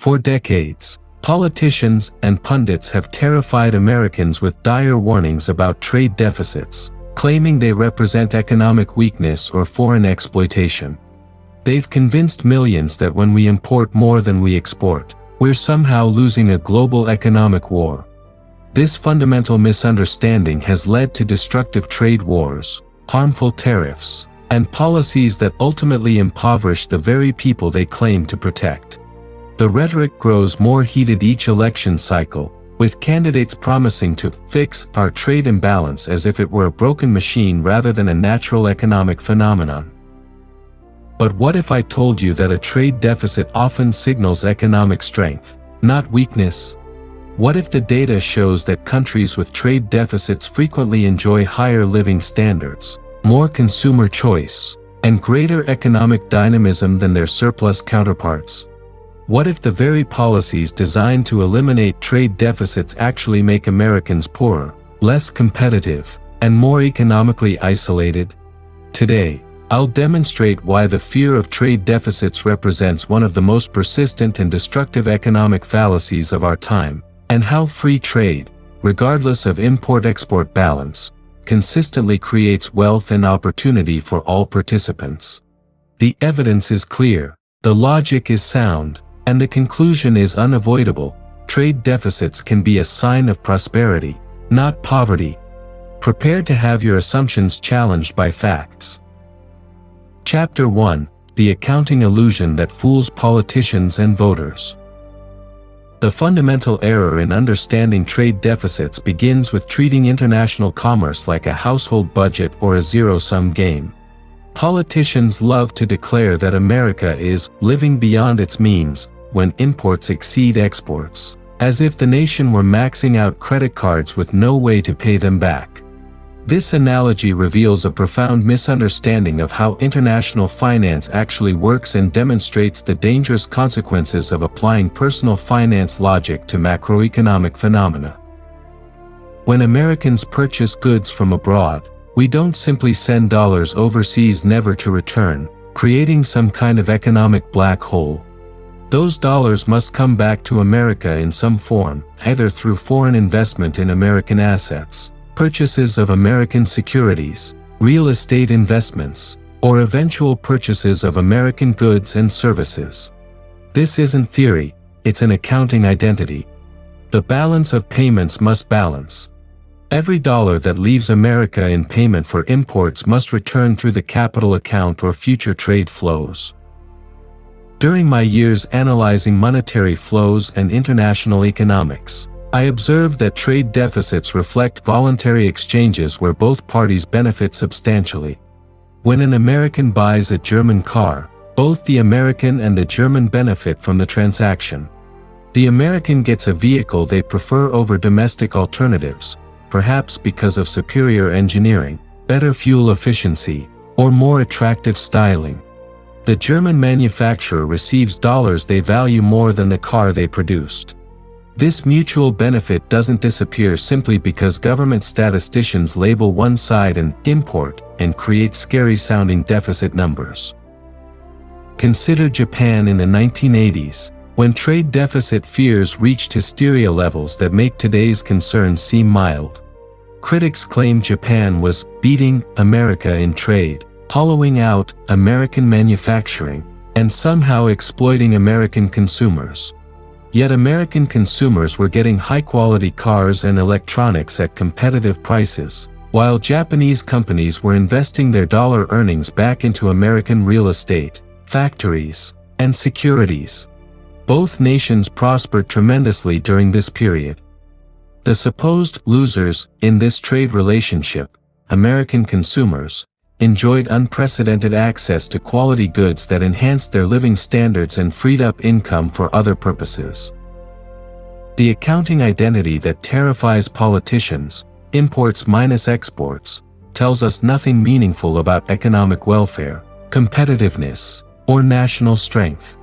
For decades, politicians and pundits have terrified Americans with dire warnings about trade deficits, claiming they represent economic weakness or foreign exploitation. They've convinced millions that when we import more than we export, we're somehow losing a global economic war. This fundamental misunderstanding has led to destructive trade wars, harmful tariffs, and policies that ultimately impoverish the very people they claim to protect. The rhetoric grows more heated each election cycle, with candidates promising to fix our trade imbalance as if it were a broken machine rather than a natural economic phenomenon. But what if I told you that a trade deficit often signals economic strength, not weakness? What if the data shows that countries with trade deficits frequently enjoy higher living standards, more consumer choice, and greater economic dynamism than their surplus counterparts? What if the very policies designed to eliminate trade deficits actually make Americans poorer, less competitive, and more economically isolated? Today, I'll demonstrate why the fear of trade deficits represents one of the most persistent and destructive economic fallacies of our time, and how free trade, regardless of import-export balance, consistently creates wealth and opportunity for all participants. The evidence is clear, the logic is sound, and the conclusion is unavoidable. Trade deficits can be a sign of prosperity, not poverty. Prepare to have your assumptions challenged by facts. Chapter 1: The Accounting Illusion That Fools Politicians and Voters. The fundamental error in understanding trade deficits begins with treating international commerce like a household budget or a zero-sum game. Politicians love to declare that America is living beyond its means when imports exceed exports, as if the nation were maxing out credit cards with no way to pay them back. This analogy reveals a profound misunderstanding of how international finance actually works and demonstrates the dangerous consequences of applying personal finance logic to macroeconomic phenomena. When Americans purchase goods from abroad, we don't simply send dollars overseas never to return, creating some kind of economic black hole. Those dollars must come back to America in some form, either through foreign investment in American assets, purchases of American securities, real estate investments, or eventual purchases of American goods and services. This isn't theory, it's an accounting identity. The balance of payments must balance. Every dollar that leaves America in payment for imports must return through the capital account or future trade flows. During my years analyzing monetary flows and international economics, I observed that trade deficits reflect voluntary exchanges where both parties benefit substantially. When an American buys a German car, both the American and the German benefit from the transaction. The American gets a vehicle they prefer over domestic alternatives, perhaps because of superior engineering, better fuel efficiency, or more attractive styling. The German manufacturer receives dollars they value more than the car they produced. This mutual benefit doesn't disappear simply because government statisticians label one side an import and create scary-sounding deficit numbers. Consider Japan in the 1980s, when trade deficit fears reached hysteria levels that make today's concerns seem mild. Critics claimed Japan was beating America in trade, hollowing out American manufacturing, and somehow exploiting American consumers. Yet American consumers were getting high-quality cars and electronics at competitive prices, while Japanese companies were investing their dollar earnings back into American real estate, factories, and securities. Both nations prospered tremendously during this period. The supposed losers in this trade relationship, American consumers, enjoyed unprecedented access to quality goods that enhanced their living standards and freed up income for other purposes. The accounting identity that terrifies politicians, imports minus exports, tells us nothing meaningful about economic welfare, competitiveness, or national strength.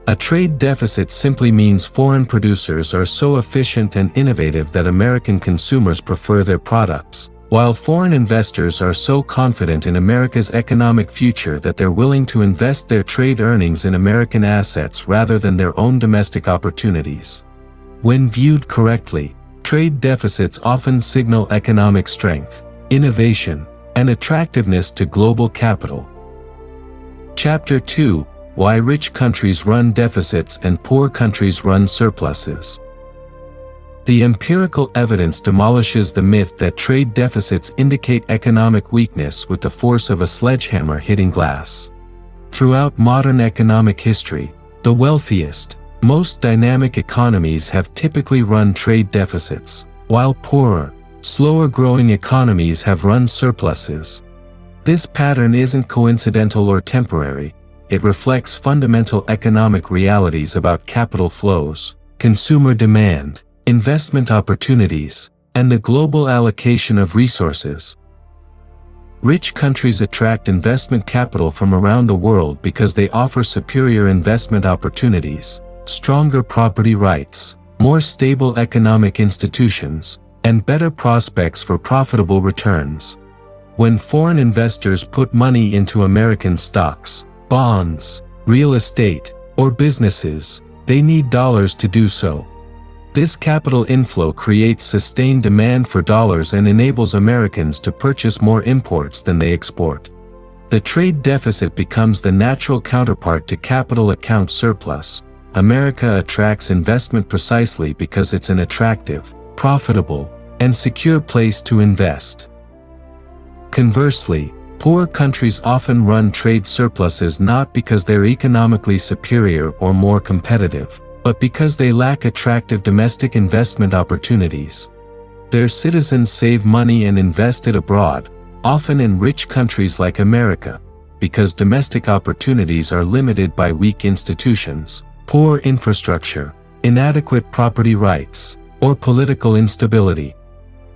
A trade deficit simply means foreign producers are so efficient and innovative that American consumers prefer their products, While foreign investors are so confident in America's economic future that they're willing to invest their trade earnings in American assets rather than their own domestic opportunities. When viewed correctly, trade deficits often signal economic strength, innovation, and attractiveness to global capital. Chapter 2: Why Rich Countries Run Deficits and Poor Countries Run Surpluses. The empirical evidence demolishes the myth that trade deficits indicate economic weakness with the force of a sledgehammer hitting glass. Throughout modern economic history, the wealthiest, most dynamic economies have typically run trade deficits, while poorer, slower-growing economies have run surpluses. This pattern isn't coincidental or temporary. It reflects fundamental economic realities about capital flows, consumer demand, investment opportunities, and the global allocation of resources. Rich countries attract investment capital from around the world because they offer superior investment opportunities, stronger property rights, more stable economic institutions, and better prospects for profitable returns. When foreign investors put money into American stocks, bonds, real estate, or businesses, they need dollars to do so. This capital inflow creates sustained demand for dollars and enables Americans to purchase more imports than they export. The trade deficit becomes the natural counterpart to capital account surplus. America attracts investment precisely because it's an attractive, profitable, and secure place to invest. Conversely, poor countries often run trade surpluses not because they're economically superior or more competitive, but because they lack attractive domestic investment opportunities. Their citizens save money and invest it abroad, often in rich countries like America, because domestic opportunities are limited by weak institutions, poor infrastructure, inadequate property rights, or political instability.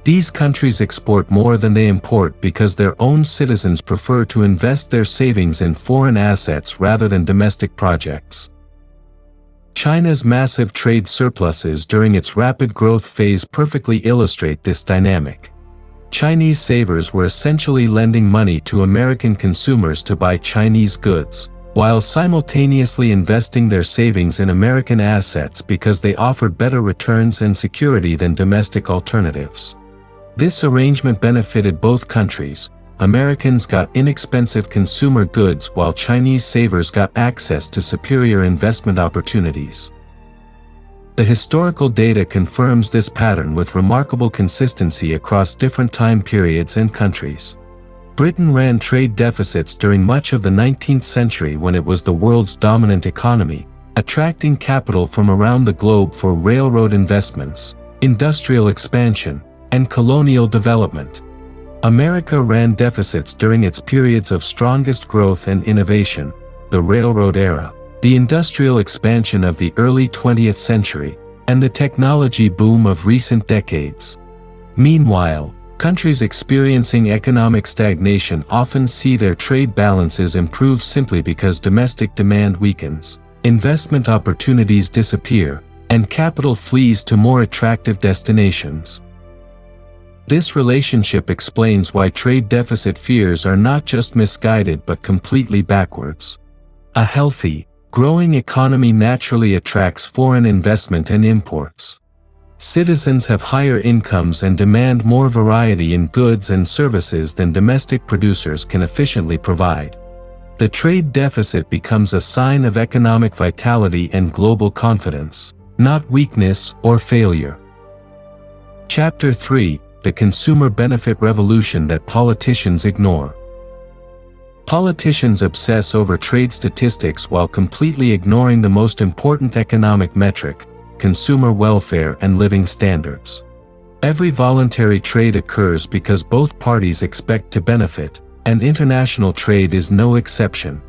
These countries export more than they import because their own citizens prefer to invest their savings in foreign assets rather than domestic projects. China's massive trade surpluses during its rapid growth phase perfectly illustrate this dynamic. Chinese savers were essentially lending money to American consumers to buy Chinese goods, while simultaneously investing their savings in American assets because they offered better returns and security than domestic alternatives. This arrangement benefited both countries. Americans got inexpensive consumer goods while Chinese savers got access to superior investment opportunities. The historical data confirms this pattern with remarkable consistency across different time periods and countries. Britain ran trade deficits during much of the 19th century when it was the world's dominant economy, attracting capital from around the globe for railroad investments, industrial expansion, and colonial development. America ran deficits during its periods of strongest growth and innovation, the railroad era, the industrial expansion of the early 20th century, and the technology boom of recent decades. Meanwhile, countries experiencing economic stagnation often see their trade balances improve simply because domestic demand weakens, investment opportunities disappear, and capital flees to more attractive destinations. This relationship explains why trade deficit fears are not just misguided but completely backwards. A healthy, growing economy naturally attracts foreign investment and imports. Citizens have higher incomes and demand more variety in goods and services than domestic producers can efficiently provide. The trade deficit becomes a sign of economic vitality and global confidence, not weakness or failure. Chapter 3: The Consumer Benefit Revolution That Politicians Ignore. Politicians obsess over trade statistics while completely ignoring the most important economic metric: consumer welfare and living standards. Every voluntary trade occurs because both parties expect to benefit, and international trade is no exception.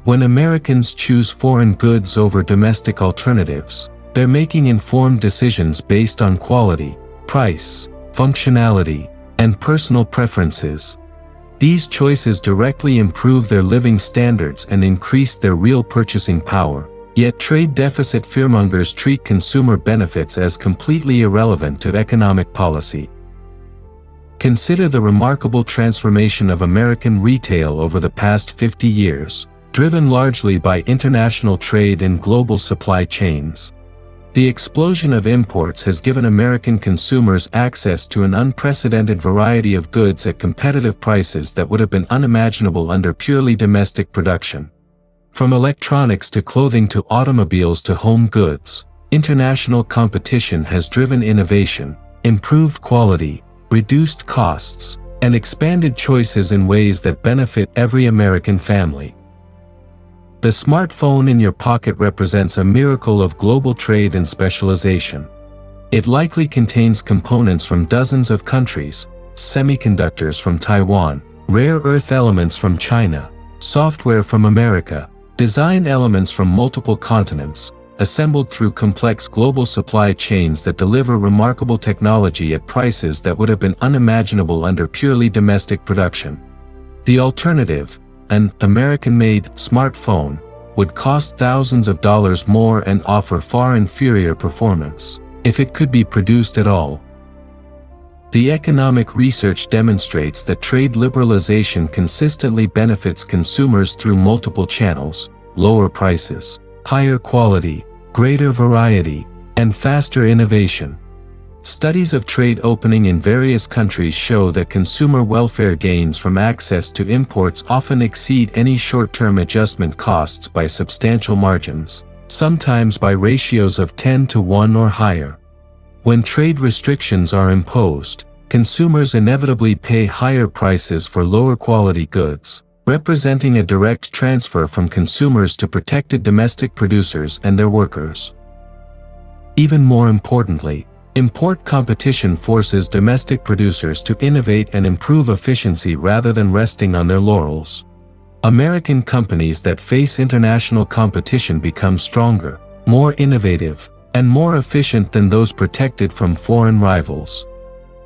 When Americans choose foreign goods over domestic alternatives, they're making informed decisions based on quality, price, functionality, and personal preferences. These choices directly improve their living standards and increase their real purchasing power. Yet trade deficit fearmongers treat consumer benefits as completely irrelevant to economic policy. Consider the remarkable transformation of American retail over the past 50 years, driven largely by international trade and global supply chains. The explosion of imports has given American consumers access to an unprecedented variety of goods at competitive prices that would have been unimaginable under purely domestic production. From electronics to clothing to automobiles to home goods, international competition has driven innovation, improved quality, reduced costs, and expanded choices in ways that benefit every American family. The smartphone in your pocket represents a miracle of global trade and specialization. It likely contains components from dozens of countries, semiconductors from Taiwan, rare earth elements from China, software from America, design elements from multiple continents, assembled through complex global supply chains that deliver remarkable technology at prices that would have been unimaginable under purely domestic production. The alternative, an American-made smartphone, would cost thousands of dollars more and offer far inferior performance, if it could be produced at all. The economic research demonstrates that trade liberalization consistently benefits consumers through multiple channels: lower prices, higher quality, greater variety, and faster innovation. Studies of trade opening in various countries show that consumer welfare gains from access to imports often exceed any short-term adjustment costs by substantial margins, sometimes by ratios of 10 to 1 or higher. When trade restrictions are imposed, consumers inevitably pay higher prices for lower quality goods, representing a direct transfer from consumers to protected domestic producers and their workers. Even more importantly, import competition forces domestic producers to innovate and improve efficiency rather than resting on their laurels. American companies that face international competition become stronger, more innovative, and more efficient than those protected from foreign rivals.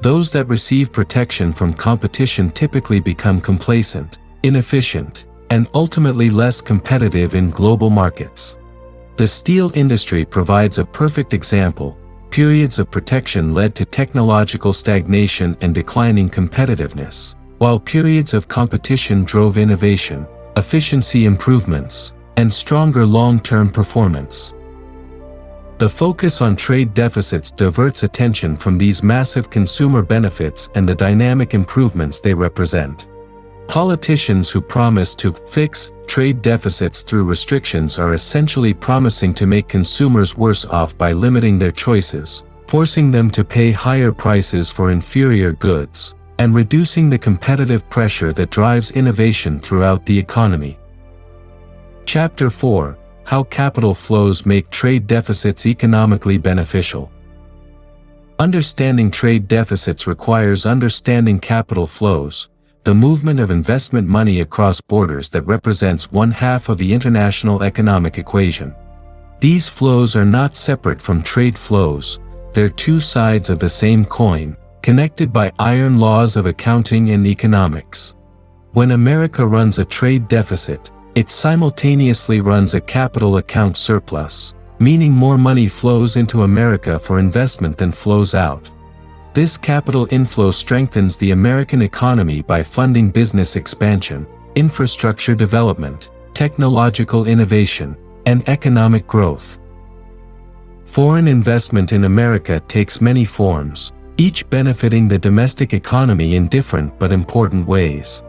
Those that receive protection from competition typically become complacent, inefficient, and ultimately less competitive in global markets. The steel industry provides a perfect example. Periods of protection led to technological stagnation and declining competitiveness, while periods of competition drove innovation, efficiency improvements, and stronger long-term performance. The focus on trade deficits diverts attention from these massive consumer benefits and the dynamic improvements they represent. Politicians who promise to fix trade deficits through restrictions are essentially promising to make consumers worse off by limiting their choices, forcing them to pay higher prices for inferior goods, and reducing the competitive pressure that drives innovation throughout the economy. Chapter 4: How Capital Flows Make Trade Deficits Economically Beneficial. Understanding trade deficits requires understanding capital flows, the movement of investment money across borders that represents one-half of the international economic equation. These flows are not separate from trade flows, they're two sides of the same coin, connected by iron laws of accounting and economics. When America runs a trade deficit, it simultaneously runs a capital account surplus, meaning more money flows into America for investment than flows out. This capital inflow strengthens the American economy by funding business expansion, infrastructure development, technological innovation, and economic growth. Foreign investment in America takes many forms, each benefiting the domestic economy in different but important ways.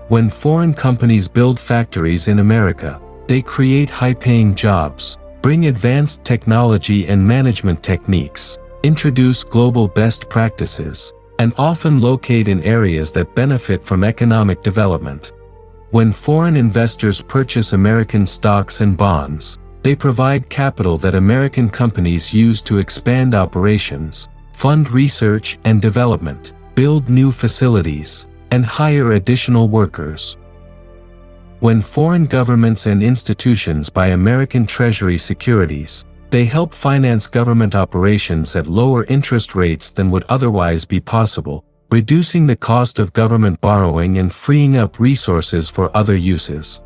When foreign companies build factories in America, they create high-paying jobs, bring advanced technology and management techniques, introduce global best practices, and often locate in areas that benefit from economic development. When foreign investors purchase American stocks and bonds, they provide capital that American companies use to expand operations, fund research and development, build new facilities, and hire additional workers. When foreign governments and institutions buy American Treasury securities, they help finance government operations at lower interest rates than would otherwise be possible, reducing the cost of government borrowing and freeing up resources for other uses.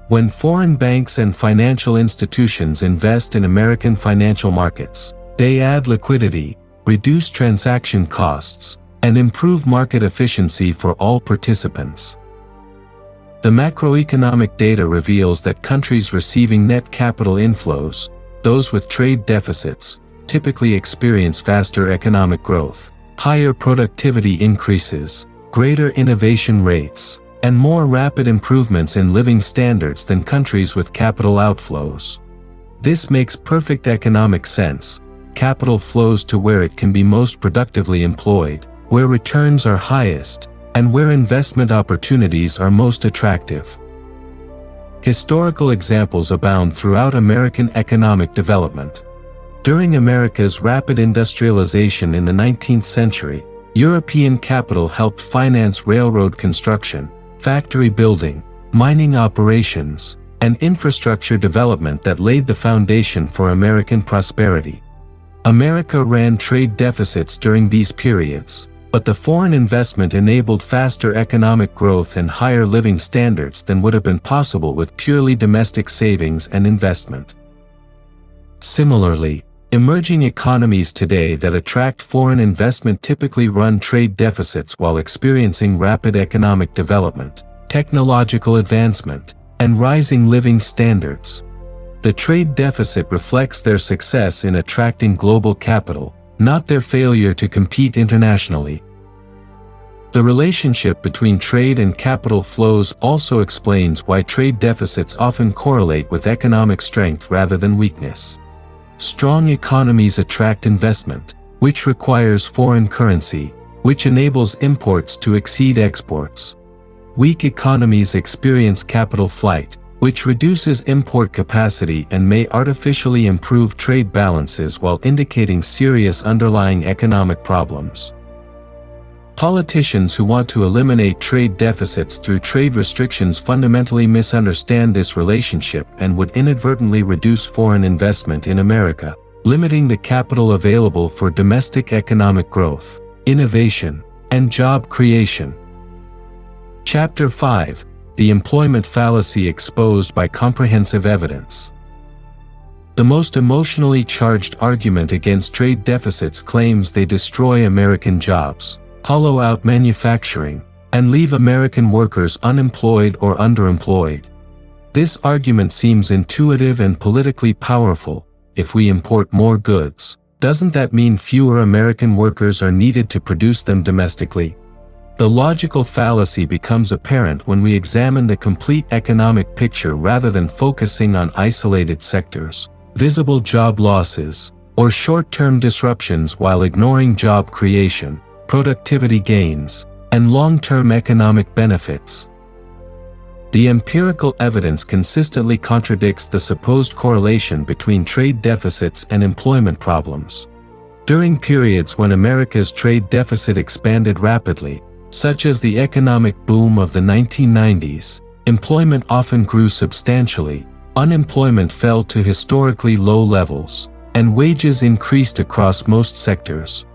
When foreign banks and financial institutions invest in American financial markets, they add liquidity, reduce transaction costs, and improve market efficiency for all participants. The macroeconomic data reveals that countries receiving net capital inflows, those with trade deficits, typically experience faster economic growth, higher productivity increases, greater innovation rates, and more rapid improvements in living standards than countries with capital outflows. This makes perfect economic sense. Capital flows to where it can be most productively employed, where returns are highest, and where investment opportunities are most attractive. Historical examples abound throughout American economic development. During America's rapid industrialization in the 19th century, European capital helped finance railroad construction, factory building, mining operations, and infrastructure development that laid the foundation for American prosperity. America ran trade deficits during these periods, but the foreign investment enabled faster economic growth and higher living standards than would have been possible with purely domestic savings and investment. Similarly, emerging economies today that attract foreign investment typically run trade deficits while experiencing rapid economic development, technological advancement, and rising living standards. The trade deficit reflects their success in attracting global capital, not their failure to compete internationally. The relationship between trade and capital flows also explains why trade deficits often correlate with economic strength rather than weakness. Strong economies attract investment, which requires foreign currency, which enables imports to exceed exports. Weak economies experience capital flight, which reduces import capacity and may artificially improve trade balances while indicating serious underlying economic problems. Politicians who want to eliminate trade deficits through trade restrictions fundamentally misunderstand this relationship and would inadvertently reduce foreign investment in America, limiting the capital available for domestic economic growth, innovation, and job creation. Chapter 5: The Employment Fallacy Exposed by Comprehensive Evidence. The most emotionally charged argument against trade deficits claims they destroy American jobs, hollow out manufacturing, and leave American workers unemployed or underemployed. This argument seems intuitive and politically powerful. If we import more goods, doesn't that mean fewer American workers are needed to produce them domestically? The logical fallacy becomes apparent when we examine the complete economic picture rather than focusing on isolated sectors, visible job losses, or short-term disruptions while ignoring job creation, productivity gains, and long-term economic benefits. The empirical evidence consistently contradicts the supposed correlation between trade deficits and employment problems. During periods when America's trade deficit expanded rapidly, such as the economic boom of the 1990s, employment often grew substantially, unemployment fell to historically low levels, and wages increased across most sectors.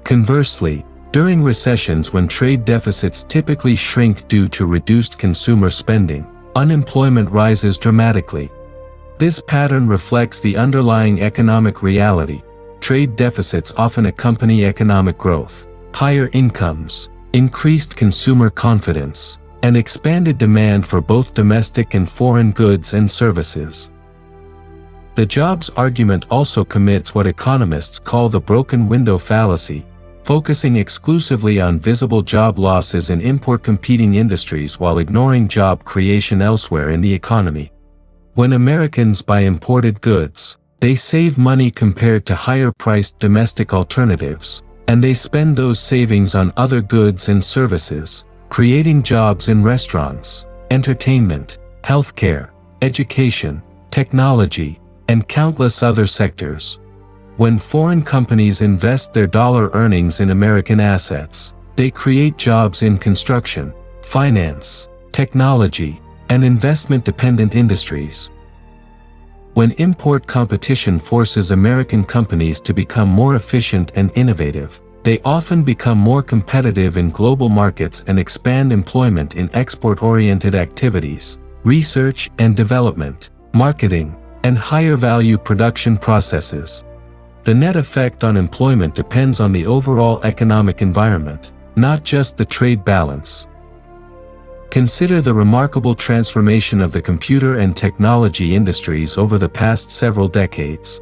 Conversely, during recessions when trade deficits typically shrink due to reduced consumer spending, unemployment rises dramatically. This pattern reflects the underlying economic reality. Trade deficits often accompany economic growth, higher incomes, increased consumer confidence, and expanded demand for both domestic and foreign goods and services. The jobs argument also commits what economists call the broken window fallacy, focusing exclusively on visible job losses in import-competing industries while ignoring job creation elsewhere in the economy. When Americans buy imported goods, they save money compared to higher-priced domestic alternatives, and they spend those savings on other goods and services, creating jobs in restaurants, entertainment, healthcare, education, technology, and countless other sectors. When foreign companies invest their dollar earnings in American assets, they create jobs in construction, finance, technology, and investment-dependent industries. When import competition forces American companies to become more efficient and innovative, they often become more competitive in global markets and expand employment in export-oriented activities, research and development, marketing, and higher-value production processes. The net effect on employment depends on the overall economic environment, not just the trade balance. Consider the remarkable transformation of the computer and technology industries over the past several decades.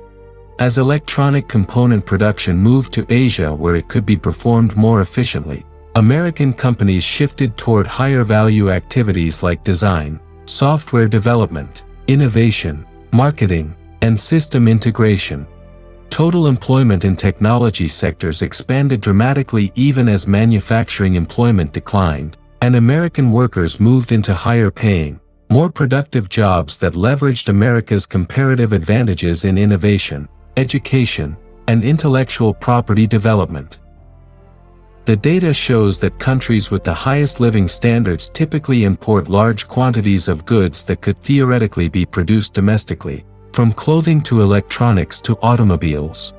As electronic component production moved to Asia where it could be performed more efficiently, American companies shifted toward higher-value activities like design, software development, innovation, marketing, and system integration. Total employment in technology sectors expanded dramatically even as manufacturing employment declined, and American workers moved into higher-paying, more productive jobs that leveraged America's comparative advantages in innovation, education, and intellectual property development. The data shows that countries with the highest living standards typically import large quantities of goods that could theoretically be produced domestically, from clothing to electronics to automobiles.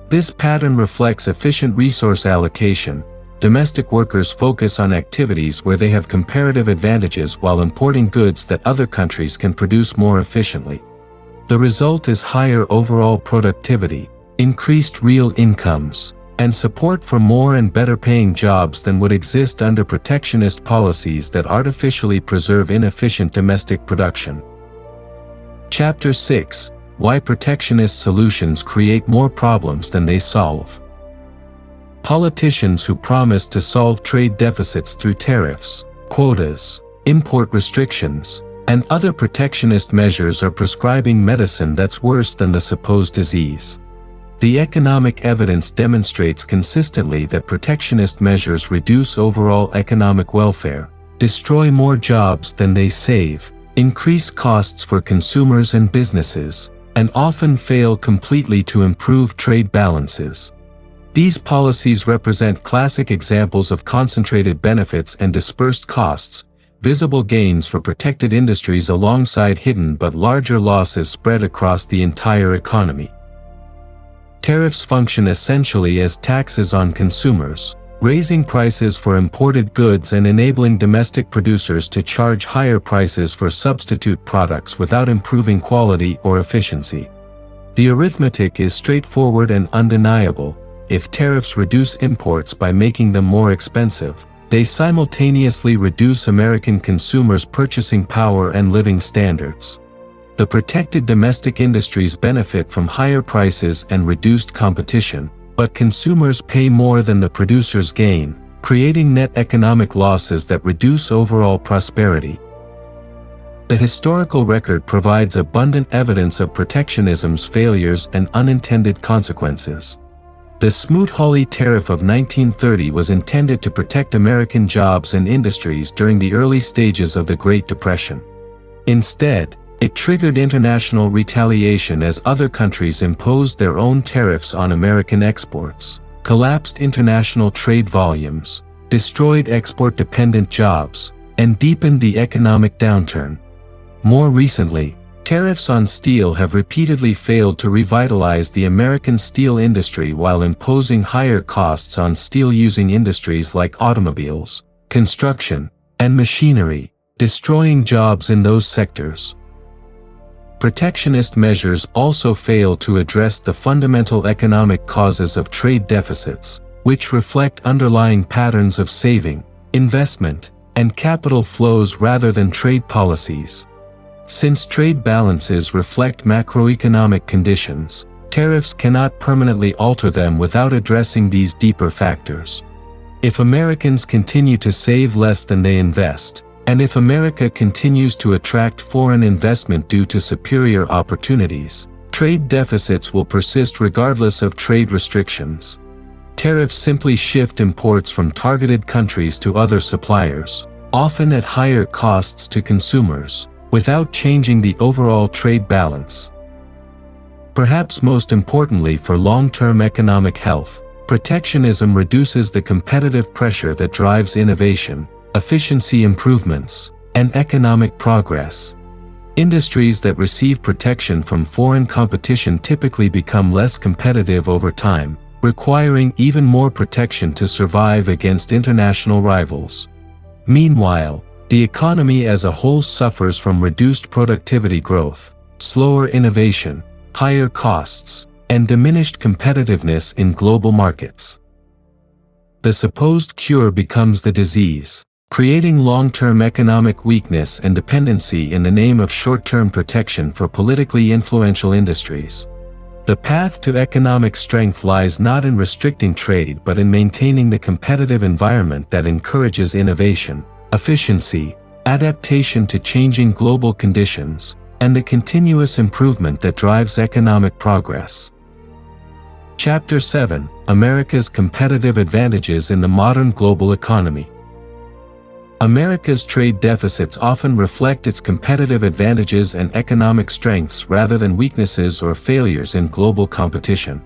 This pattern reflects efficient resource allocation. Domestic workers focus on activities where they have comparative advantages while importing goods that other countries can produce more efficiently. The result is higher overall productivity, increased real incomes, and support for more and better paying jobs than would exist under protectionist policies that artificially preserve inefficient domestic production. Chapter 6: Why Protectionist Solutions Create More Problems Than They Solve. Politicians who promise to solve trade deficits through tariffs, quotas, import restrictions, and other protectionist measures are prescribing medicine that's worse than the supposed disease. The economic evidence demonstrates consistently that protectionist measures reduce overall economic welfare, destroy more jobs than they save, increase costs for consumers and businesses, and often fail completely to improve trade balances. These policies represent classic examples of concentrated benefits and dispersed costs, visible gains for protected industries alongside hidden but larger losses spread across the entire economy. Tariffs function essentially as taxes on consumers, raising prices for imported goods and enabling domestic producers to charge higher prices for substitute products without improving quality or efficiency. The arithmetic is straightforward and undeniable. If tariffs reduce imports by making them more expensive, they simultaneously reduce American consumers' purchasing power and living standards. The protected domestic industries benefit from higher prices and reduced competition, but consumers pay more than the producers gain, creating net economic losses that reduce overall prosperity. The historical record provides abundant evidence of protectionism's failures and unintended consequences. The Smoot-Hawley Tariff of 1930 was intended to protect American jobs and industries during the early stages of the Great Depression. Instead, it triggered international retaliation as other countries imposed their own tariffs on American exports, collapsed international trade volumes, destroyed export-dependent jobs, and deepened the economic downturn. More recently, tariffs on steel have repeatedly failed to revitalize the American steel industry while imposing higher costs on steel-using industries like automobiles, construction, and machinery, destroying jobs in those sectors. Protectionist measures also fail to address the fundamental economic causes of trade deficits, which reflect underlying patterns of saving, investment, and capital flows rather than trade policies. Since trade balances reflect macroeconomic conditions, tariffs cannot permanently alter them without addressing these deeper factors. If Americans continue to save less than they invest, and if America continues to attract foreign investment due to superior opportunities, trade deficits will persist regardless of trade restrictions. Tariffs simply shift imports from targeted countries to other suppliers, often at higher costs to consumers, without changing the overall trade balance. Perhaps most importantly for long-term economic health, protectionism reduces the competitive pressure that drives innovation, efficiency improvements, and economic progress. Industries that receive protection from foreign competition typically become less competitive over time, requiring even more protection to survive against international rivals. Meanwhile, the economy as a whole suffers from reduced productivity growth, slower innovation, higher costs, and diminished competitiveness in global markets. The supposed cure becomes the disease, creating long-term economic weakness and dependency in the name of short-term protection for politically influential industries. The path to economic strength lies not in restricting trade but in maintaining the competitive environment that encourages innovation, efficiency, adaptation to changing global conditions, and the continuous improvement that drives economic progress. Chapter 7: America's Competitive Advantages in the Modern Global Economy. America's trade deficits often reflect its competitive advantages and economic strengths rather than weaknesses or failures in global competition.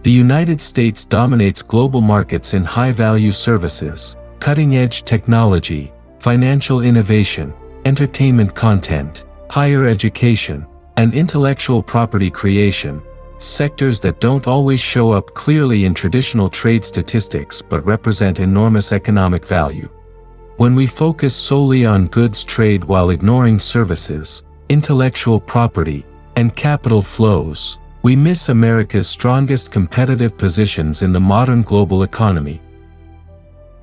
The United States dominates global markets in high-value services, cutting-edge technology, financial innovation, entertainment content, higher education, and intellectual property creation, sectors that don't always show up clearly in traditional trade statistics but represent enormous economic value. When we focus solely on goods trade while ignoring services, intellectual property, and capital flows, we miss America's strongest competitive positions in the modern global economy.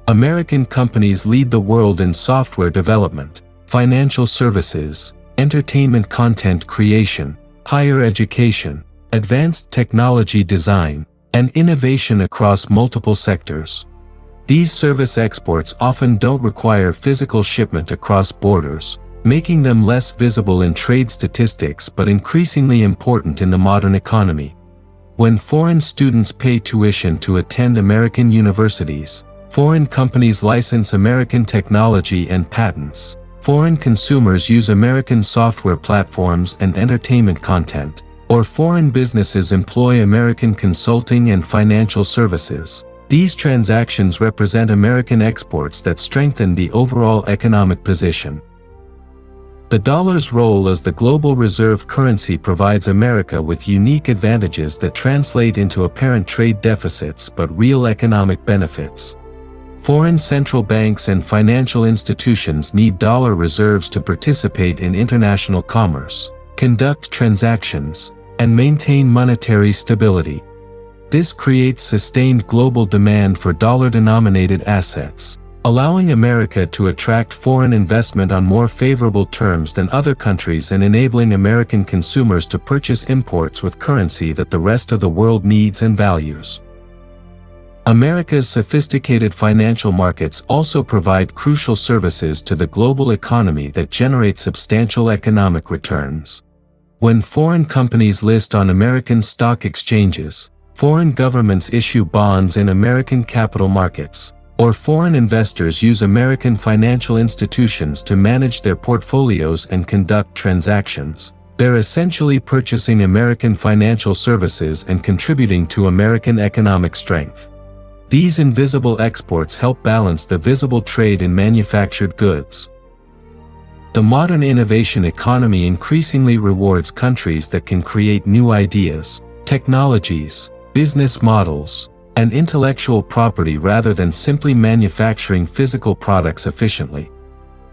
American companies lead the world in software development, financial services, entertainment content creation, higher education, advanced technology design, and innovation across multiple sectors. These service exports often don't require physical shipment across borders, making them less visible in trade statistics but increasingly important in the modern economy. When foreign students pay tuition to attend American universities, foreign companies license American technology and patents, foreign consumers use American software platforms and entertainment content, or foreign businesses employ American consulting and financial services, these transactions represent American exports that strengthen the overall economic position. The dollar's role as the global reserve currency provides America with unique advantages that translate into apparent trade deficits but real economic benefits. Foreign central banks and financial institutions need dollar reserves to participate in international commerce, conduct transactions, and maintain monetary stability. This creates sustained global demand for dollar-denominated assets, allowing America to attract foreign investment on more favorable terms than other countries and enabling American consumers to purchase imports with currency that the rest of the world needs and values. America's sophisticated financial markets also provide crucial services to the global economy that generate substantial economic returns. When foreign companies list on American stock exchanges, foreign governments issue bonds in American capital markets, or foreign investors use American financial institutions to manage their portfolios and conduct transactions, they're essentially purchasing American financial services and contributing to American economic strength. These invisible exports help balance the visible trade in manufactured goods. The modern innovation economy increasingly rewards countries that can create new ideas, technologies, business models, and intellectual property rather than simply manufacturing physical products efficiently.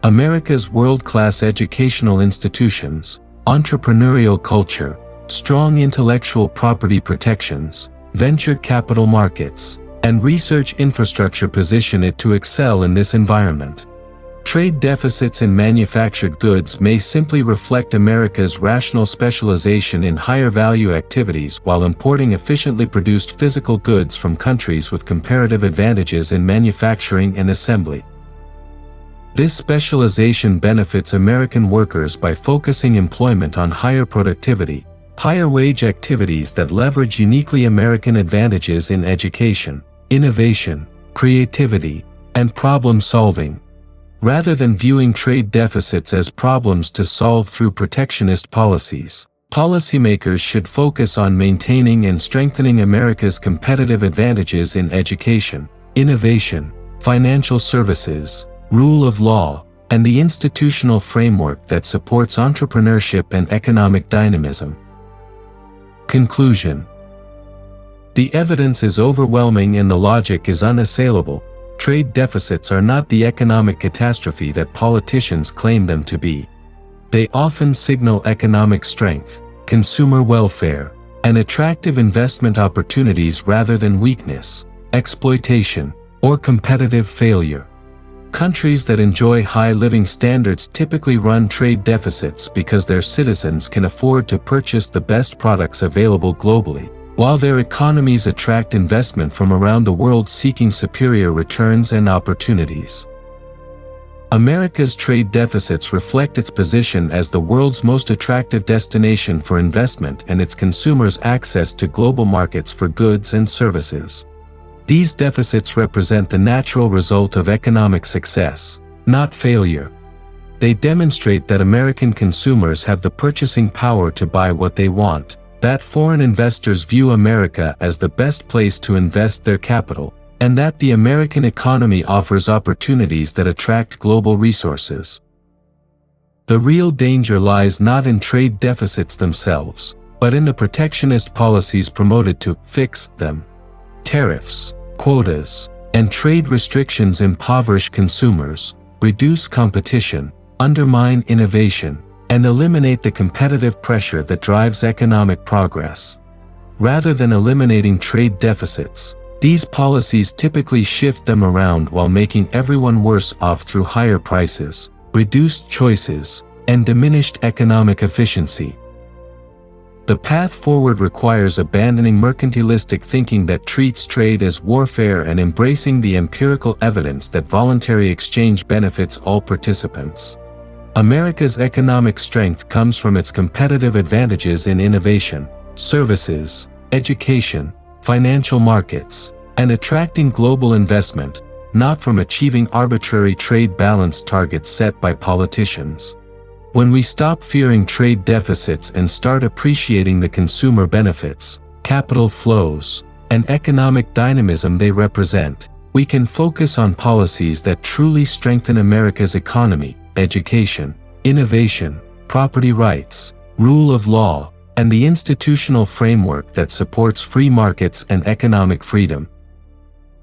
America's world-class educational institutions, entrepreneurial culture, strong intellectual property protections, venture capital markets, and research infrastructure position it to excel in this environment. Trade deficits in manufactured goods may simply reflect America's rational specialization in higher value activities while importing efficiently produced physical goods from countries with comparative advantages in manufacturing and assembly. This specialization benefits American workers by focusing employment on higher productivity, higher wage activities that leverage uniquely American advantages in education, innovation, creativity, and problem solving, rather than viewing trade deficits as problems to solve through protectionist policies. Policymakers should focus on maintaining and strengthening America's competitive advantages in education, innovation, financial services, rule of law, and the institutional framework that supports entrepreneurship and economic dynamism. Conclusion. The evidence is overwhelming and the logic is unassailable. Trade deficits are not the economic catastrophe that politicians claim them to be. They often signal economic strength, consumer welfare, and attractive investment opportunities rather than weakness, exploitation, or competitive failure. Countries that enjoy high living standards typically run trade deficits because their citizens can afford to purchase the best products available globally, while their economies attract investment from around the world seeking superior returns and opportunities. America's trade deficits reflect its position as the world's most attractive destination for investment and its consumers' access to global markets for goods and services. These deficits represent the natural result of economic success, not failure. They demonstrate that American consumers have the purchasing power to buy what they want, that foreign investors view America as the best place to invest their capital, and that the American economy offers opportunities that attract global resources. The real danger lies not in trade deficits themselves, but in the protectionist policies promoted to fix them. Tariffs, quotas, and trade restrictions impoverish consumers, reduce competition, undermine innovation, and eliminate the competitive pressure that drives economic progress. Rather than eliminating trade deficits, these policies typically shift them around while making everyone worse off through higher prices, reduced choices, and diminished economic efficiency. The path forward requires abandoning mercantilistic thinking that treats trade as warfare and embracing the empirical evidence that voluntary exchange benefits all participants. America's economic strength comes from its competitive advantages in innovation, services, education, financial markets, and attracting global investment, not from achieving arbitrary trade balance targets set by politicians. When we stop fearing trade deficits and start appreciating the consumer benefits, capital flows, and economic dynamism they represent, we can focus on policies that truly strengthen America's economy, education, innovation, property rights, rule of law, and the institutional framework that supports free markets and economic freedom.